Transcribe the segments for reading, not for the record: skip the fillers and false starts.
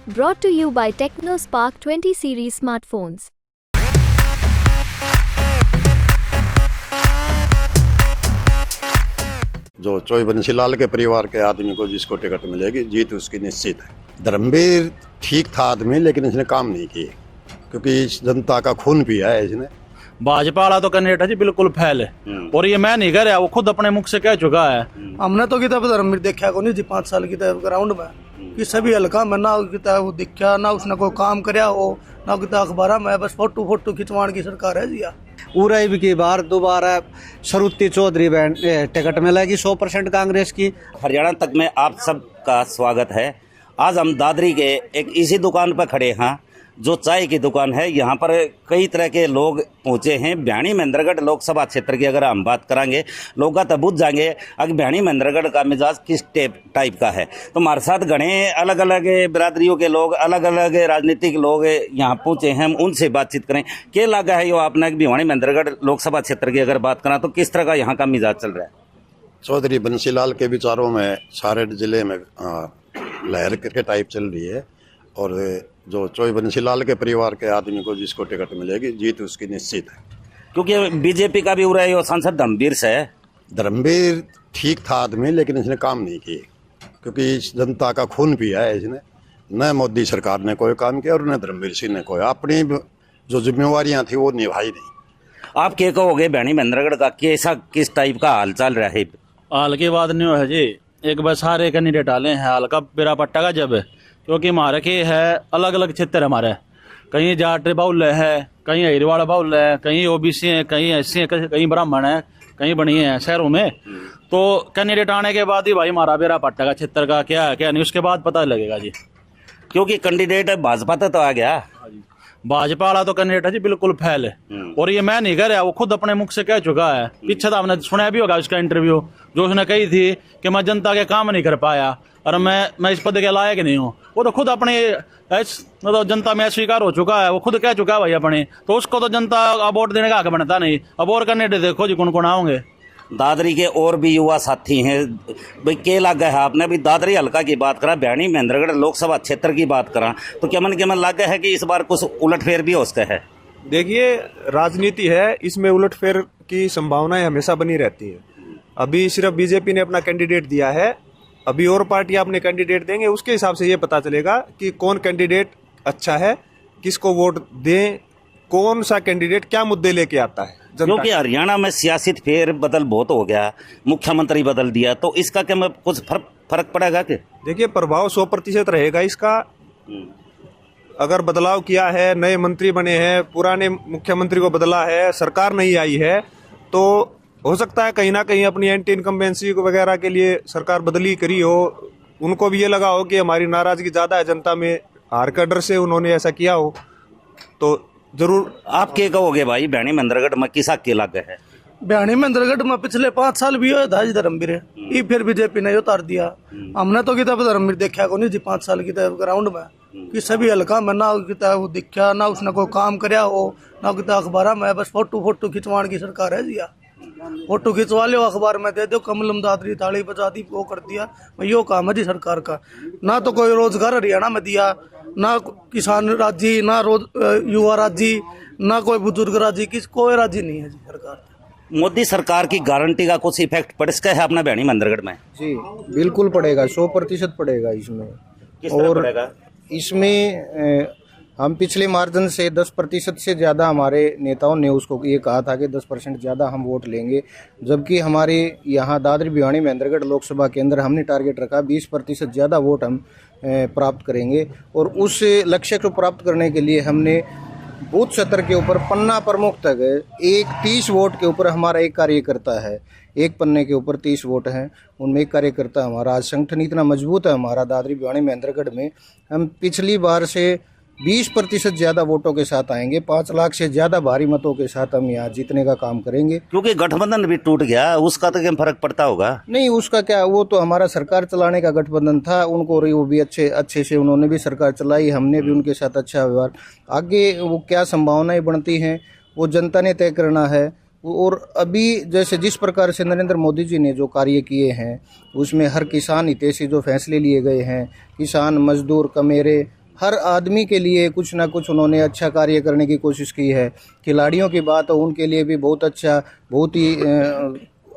Brought to you by TechnoSpark 20 series smartphones. जो चोई बंसीलाल के परिवार के आदमी को जिसको टिकट मिलेगी, जीत उसकी निश्चित है। धर्मवीर ठीक था आदमी, लेकिन इसने काम नहीं किए, क्योंकि इस जनता का खून पिया है इसने। भाजपा वाला तो कैंडिडेट है जी बिल्कुल फेल है, और ये मैं नहीं कह रहा, वो खुद अपने मुख से कह चुका है। हमने तो किताब धर्मवीर देखा को नहीं जी 5 साल की ग्राउंड में कि सभी हल्का में ना किताब दिखा, ना उसने कोई काम कराया हो, ना किताब अखबार में, बस फोटो खिंचवाण की सरकार है जी। उरई की बार दोबारा शरुति चौधरी टिकट मिलेगी 100% कांग्रेस की। हरियाणा तक में आप सबका स्वागत है। आज हम दादरी के एक इसी दुकान पर खड़े हैं, जो चाय की दुकान है। यहाँ पर कई तरह के लोग पहुँचे हैं। भ्याणी महेंद्रगढ़ लोकसभा क्षेत्र की अगर हम बात करेंगे, लोग तो बुझ जाएंगे अगर भ्याणी महेंद्रगढ़ का मिजाज किस टाइप का है। तो हमारे साथ घने अलग अलग बिरादरियों के लोग, अलग अलग राजनीतिक लोग यहाँ पहुँचे हैं। हम उनसे बातचीत करें। क्या लगा है यो आपने भ्याणी महेंद्रगढ़ लोकसभा क्षेत्र की अगर बात करें तो किस तरह का यहाँ का मिजाज चल रहा है? चौधरी बंसीलाल के विचारों में सारे जिले में लहर के टाइप चल रही है, और जो चोई बंसीलाल के परिवार के आदमी को जिसको टिकट मिलेगी, जीत उसकी निश्चित है। क्योंकि बीजेपी का भी उरा सांसद धर्मवीर से है। धर्मवीर ठीक था आदमी, लेकिन इसने काम नहीं किए, क्योंकि इस जनता का खून पिया है इसने। न मोदी सरकार ने कोई काम किया और न धर्मवीर सिंह ने कोई अपनी जो जिम्मेवारियां थी वो निभाई नहीं। आप क्या कहोगे भ्याणी महेंद्रगढ़ का कैसा किस टाइप का हाल चल रहा है? हाल की बात नहीं है जी, एक बार सारे कैंडिडेट आले हैं। हाल का बेरा पट्टा का जब है, क्योंकि हमारे के है अलग अलग क्षेत्र है हमारे। कहीं जाट बाउल है, कहीं अहिरवाड़ बाउल है, कहीं ओबीसी है, कहीं एससी है, कहीं ब्राह्मण है, कहीं बनिए हैं शहरों में। तो कैंडिडेट आने के बाद ही भाई हमारा बेरा पट्टा का क्षेत्र का क्या है क्या नहीं, उसके बाद पता लगेगा जी। क्योंकि कैंडिडेट भाजपा तो आ गया। भाजपा वाला तो कैंडिडेट है जी बिल्कुल फेल है, और ये मैं नहीं कह रहा, वो खुद अपने मुख से कह चुका है। पीछे तो आपने सुना भी होगा उसका इंटरव्यू, जो उसने कही थी कि मैं जनता के काम नहीं कर पाया और मैं इस पद के लायक नहीं हूँ। वो तो खुद अपने मतलब जनता में स्वीकार हो चुका है, वो खुद कह चुका है भाई अपने। तो उसको तो जनता वोट देने का हक बनता नहीं। अब और कैंडिडेट देखो जी कौन कौन आओगे। दादरी के और भी युवा साथी हैं भाई। क्या लगा है आपने भी दादरी हल्का की बात करा, भ्याणी महेंद्रगढ़ लोकसभा क्षेत्र की बात करा, तो क्या मन लगा है कि इस बार कुछ उलटफेर भी हो सकता है? देखिए, राजनीति है, इसमें उलटफेर की संभावनाएं हमेशा बनी रहती है। अभी सिर्फ बीजेपी ने अपना कैंडिडेट दिया है, अभी और पार्टी अपने कैंडिडेट देंगे, उसके हिसाब से ये पता चलेगा कि कौन कैंडिडेट अच्छा है, किसको वोट दें, कौन सा कैंडिडेट क्या मुद्दे लेके आता है। क्योंकि हरियाणा में सियासी फेर बदल बहुत हो गया, मुख्यमंत्री बदल दिया, तो इसका क्या कुछ फर्क पड़ेगा? कि देखिए, प्रभाव 100% रहेगा इसका। अगर बदलाव किया है, नए मंत्री बने हैं, पुराने मुख्यमंत्री को बदला है, सरकार नहीं आई है, तो हो सकता है कहीं ना कहीं अपनी एंटी इनकम्बेंसी वगैरह के लिए सरकार बदली करी हो। उनको भी ये लगा हो कि हमारी नाराजगी ज्यादा है जनता में, हार का डर से उन्होंने ऐसा किया हो। तो जरूर आप क्या कहोगे भाई, भ्याणी महेंद्रगढ़ में किसा के लग है? भ्याणी महेंद्रगढ़ में पिछले 5 साल भी हुआ था जी धर्मवीर, ये फिर बीजेपी ने उतार दिया। हमने तो किताब धर्मवीर देखा को नहीं जी 5 साल की ग्राउंड में कि सभी हल्का में ना किताब दिखा, ना उसने कोई काम कराया हो, ना किताब अखबार में, बस फोटो खिंचवाण की सरकार है जी। फोटो खिंचवा लो, अखबार में दे दो, कमलम दादरी ताली बजा दी, वो कर दिया। यो काम है जी सरकार का। ना तो कोई रोजगार हरियाणा में दिया, ना किसान राज्य, ना युवा राज्य, ना कोई बुजुर्ग राज्य, कोई राज्य नहीं है जी सरकार। मोदी सरकार की गारंटी का कुछ इफेक्ट पड़ सकता है अपना भ्याणी महेंद्रगढ़ में? जी बिल्कुल पड़ेगा, 100% पड़ेगा इसमें। किस तरह पड़ेगा? इसमें हम पिछले मार्जिन से 10% से ज़्यादा हमारे नेताओं ने उसको ये कहा था कि 10% ज़्यादा हम वोट लेंगे, जबकि हमारे यहाँ दादरी भ्याणी महेंद्रगढ़ लोकसभा के अंदर हमने टारगेट रखा 20% ज़्यादा वोट हम प्राप्त करेंगे। और उस लक्ष्य को प्राप्त करने के लिए हमने बूथ सत्र के ऊपर पन्ना प्रमुख तक एक 30 वोट के ऊपर हमारा एक कार्यकर्ता है, एक पन्ने के ऊपर 30 वोट हैं, उनमें एक कार्यकर्ता हमारा। आज संगठन इतना मजबूत है हमारा दादरी भ्याणी महेंद्रगढ़ में, हम पिछली बार से 20% ज्यादा वोटों के साथ आएंगे, 5 लाख से ज्यादा भारी मतों के साथ हम यहाँ जीतने का काम करेंगे। क्योंकि गठबंधन भी टूट गया, उसका तो क्या फर्क पड़ता होगा? नहीं, उसका क्या, वो तो हमारा सरकार चलाने का गठबंधन था, उनको वो भी अच्छे से उन्होंने भी सरकार चलाई, हमने भी उनके साथ अच्छा व्यवहार। आगे वो क्या संभावनाएं बनती हैं वो जनता ने तय करना है। और अभी जैसे जिस प्रकार से नरेंद्र मोदी जी ने जो कार्य किए हैं, उसमें हर किसान हितैषी जो फैसले लिए गए हैं, किसान, मजदूर, कमेरे, हर आदमी के लिए कुछ ना कुछ उन्होंने अच्छा कार्य करने की कोशिश की है। खिलाड़ियों की बात हो, उनके लिए भी बहुत अच्छा, बहुत ही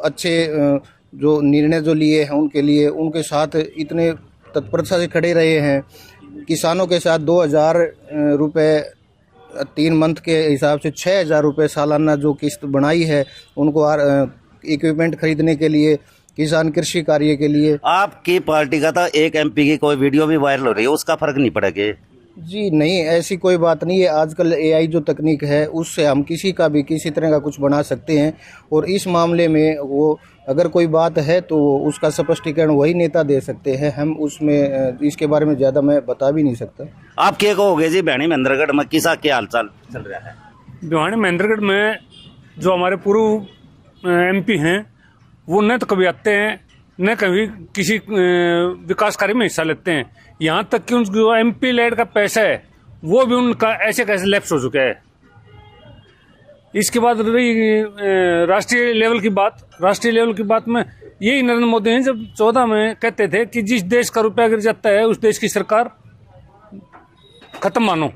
अच्छे जो निर्णय जो लिए हैं उनके लिए, उनके साथ इतने तत्परता से खड़े रहे हैं। किसानों के साथ 2,000 रुपये 3 मंथ के हिसाब से 6,000 रुपये सालाना जो किस्त बनाई है उनको इक्विपमेंट खरीदने के लिए, किसान कृषि कार्य के लिए। आपकी पार्टी का था एक एमपी की कोई वीडियो भी वायरल हो रही है, उसका फर्क नहीं पड़ेगा? जी नहीं, ऐसी कोई बात नहीं है। आजकल एआई जो तकनीक है उससे हम किसी का भी किसी तरह का कुछ बना सकते हैं, और इस मामले में वो अगर कोई बात है तो उसका स्पष्टीकरण वही नेता दे सकते हैं। हम उसमें इसके बारे में ज़्यादा मैं बता भी नहीं सकता। आप क्या कहोगे जी, भिवानी महेंद्रगढ़ में किसा क्या हालचाल चल रहा है? भिवानी महेंद्रगढ़ में जो हमारे पूर्व एमपी हैं वो न तो कभी आते हैं न कभी किसी विकास कार्य में हिस्सा लेते हैं। यहाँ तक कि उन जो एमपी लेड का पैसा है वो भी उनका ऐसे कैसे लैप्स हो चुका है। इसके बाद रही राष्ट्रीय लेवल की बात। राष्ट्रीय लेवल की बात में यही नरेंद्र मोदी हैं जब 14 में कहते थे कि जिस देश का रुपया गिर जाता है उस देश की सरकार खत्म मानो।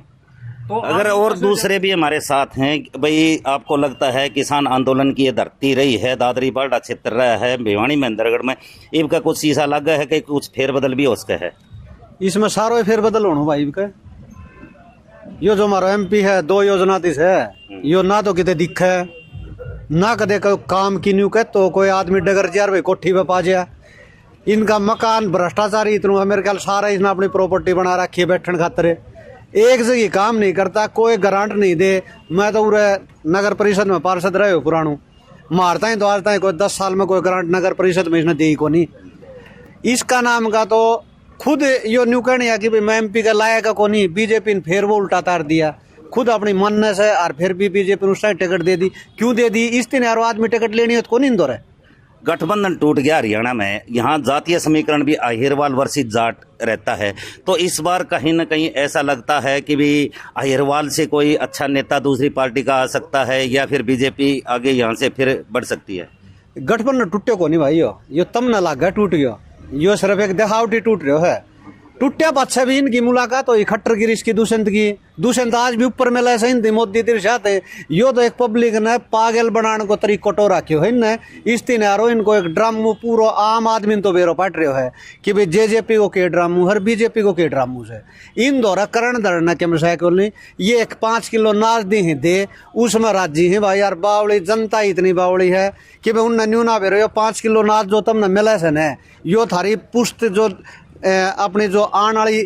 तो अगर और दूसरे भी हमारे साथ हैं भाई, आपको लगता है किसान आंदोलन की ये धरती रही है, दादरी बाड़ा क्षेत्र रहा है, भिवानी महेंद्रगढ़ में इनका कुछ शीशा लगा है कि कुछ फेरबदल भी हो सके है? इसमें सारो फेरबदल होना भाई के। यो जो हमारा एमपी है 2 योजना दिस है, यो ना तो किते दिखे ना कदे काम की न्यू के तो कोई आदमी डगर जार भाई कोठी पे पा जाए। इनका मकान भ्रष्टाचारी इतना मेरे ख्याल सारा इसने अपनी प्रॉपर्टी बना रखी है बैठने खातर। एक जगह काम नहीं करता, कोई ग्रांट नहीं दे। मैं तो पूरे नगर परिषद में पार्षद रहे हो पुराणु, मारता ही तो आता है कोई 10 साल में कोई ग्रांट नगर परिषद में इसने दी को नहीं। इसका नाम का तो खुद यो न्यू कहने है कि भाई मैं एमपी का लायक को नहीं, बीजेपी ने फिर वो उल्टा तार दिया खुद अपनी मन से, और फिर भी बीजेपी ने उस टाइम टिकट दे दी। क्यों दे दी? इस दिन यार आदमी टिकट लेनी है तो कौन इंदौर है। गठबंधन टूट गया हरियाणा में, यहाँ जातीय समीकरण भी अहिरवाल वर्सेस जाट रहता है, तो इस बार कहीं न कहीं ऐसा लगता है कि भी अहिरवाल से कोई अच्छा नेता दूसरी पार्टी का आ सकता है या फिर बीजेपी आगे यहाँ से फिर बढ़ सकती है? गठबंधन टूटे को नहीं भाई, यो तम न लागा टूट गयो, यो सिर्फ एक दिखावटी टूट रहा है। टूटिया पाछा भी इनकी मुलाकात हुई खट्टर गिरीश की दुष्यंत आज भी ऊपर में लैसे हिंदी मोदी चाहते। यो तो एक पब्लिक ने पागल बनाने को तरीको तो रखियो है इनने। इस दिन यारो इनको एक ड्रामू पूरा आम आदमी तो बेरो पाट रहे है कि भाई जेजेपी को के ड्रामू हर बीजेपी को के ड्रामू से इन दौरा करण धरना के मसाय को नहीं। ये एक 5 किलो नाच दी है दे उसमें राजी है भाई यार। बावड़ी जनता इतनी बावड़ी है कि भाई उन न्यू ना बेरो 5 किलो नाच जो तुमने मिला से न यो थारी पुष्ट जो अपने जो आने वाली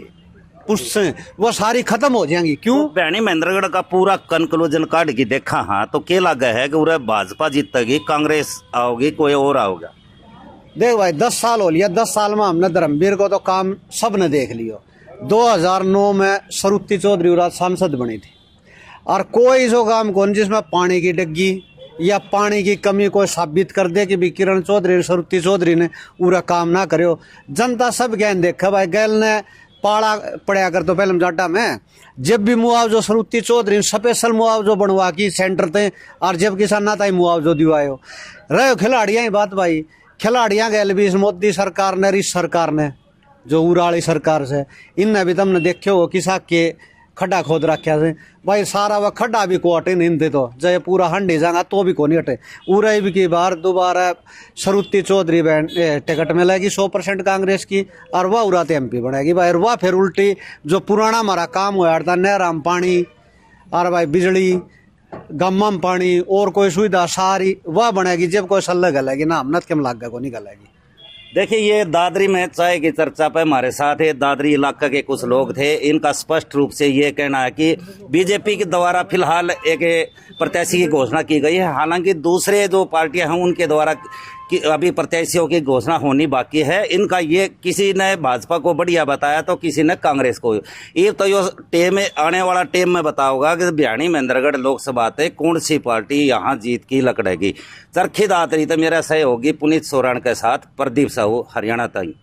पुष्ट वो सारी खत्म हो जाएंगी। क्यों? भिवानी महेंद्रगढ़ का पूरा कंक्लूजन काट के देखा हाँ तो क्या लगा है कि पूरा भाजपा जीतेगी, कांग्रेस आओगी, कोई और आओगा? देख भाई 10 साल हो लिया, 10 साल में हमने धर्मवीर को तो काम सब ने देख लियो। 2009 में सरुति चौधरी उरात सांसद बनी थी और कोई जो काम कौन जिसमें पानी की डग्गी या पानी की कमी को साबित कर दे कि भी किरण चौधरी सरुति चौधरी ने पूरा काम ना करो। जनता सब ज्ञान देखा भाई गैल ने पाड़ा पड़ा कर तो पहले जाटा में जब भी मुआवजो सरुति चौधरी स्पेशल मुआवजो बनवा की सेंटर थे और जब किसान ना था मुआवजो दिवायो रहे खिलाड़ियाँ ही बात भाई। खिलाड़ियाँ गैल भी इस मोदी सरकार ने इस सरकार ने जो उराली सरकार से इनने भी तुमने देखे हो किसा के खड्डा खोद रखा से भाई सारा वह खड्डा भी को हटे नहीं थे तो जय पूरा हंडी जाएगा तो भी को नहीं हटे। उरे भी की बार दोबारा सरुति चौधरी बहन टिकट मिलेगी 100% कांग्रेस की और वह उराते एमपी बनेगी भाई। और वह फिर उल्टी जो पुराना हमारा काम हुआ था नहराम पानी और भाई बिजली गम्मम पानी और कोई सुविधा सारी वह बनेगी जब कोई सल्ला गलेगी ना हमनत के लाग को नहीं गलेगी। देखिए ये दादरी में चाय की चर्चा पे हमारे साथ है दादरी इलाका के कुछ लोग थे। इनका स्पष्ट रूप से ये कहना है कि बीजेपी के द्वारा फिलहाल एक प्रत्याशी की घोषणा की गई है, हालांकि दूसरे जो पार्टियां हैं उनके द्वारा कि अभी प्रत्याशियों की घोषणा होनी बाकी है। इनका ये किसी ने भाजपा को बढ़िया बताया तो किसी ने कांग्रेस को। ये तो यो टेम आने वाला टेम में बताओगा कि भिवानी महेंद्रगढ़ लोकसभा से कौन सी पार्टी यहाँ जीत की लकड़ेगी। चरखी दादरी तो मेरा सहयोगी पुनीत सोराण के साथ प्रदीप साहू, हरियाणा तक।